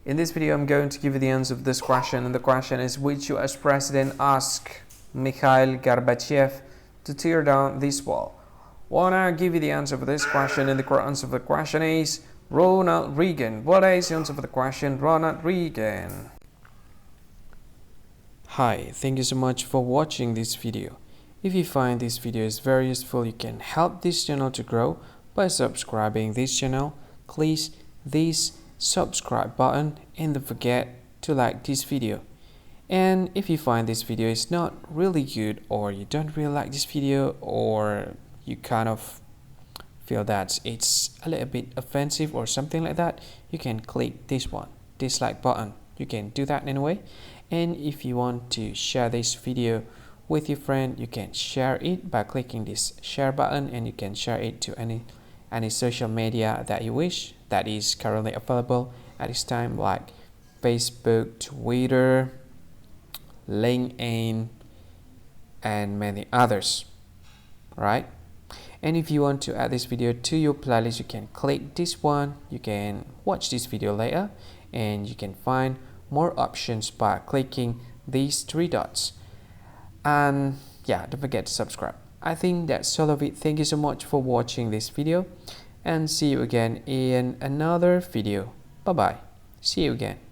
In this video, I'm going to give you the answer of this question, and the question is, which US president asked Mikhail Gorbachev to tear down this wall? Well, I'll give you the answer for this question, and the correct answer for the question is Ronald Reagan. What is the answer for the question? Ronald Reagan. Hi, thank you so much for watching this video. If you find this video is very useful, you can help this channel to grow by subscribing this channel. Please this subscribe button and don't forget to like this video. And if you find this video is not really good, or you don't really like this video, or you kind of feel that it's a little bit offensive or something like that, you can click this one, dislike button. You can do that anyway. And if you want to share this video with your friend, you can share it by clicking this share button, and you can share it to any social media that you wish that is currently available at this time, like Facebook, Twitter, LinkedIn, and many others, right? And if you want to add this video to your playlist, you can click this one. You can watch this video later, and you can find more options by clicking these three dots. And yeah, don't forget to subscribe. I think that's all of it. Thank you so much for watching this video, and see you again in another video. Bye bye. See you again.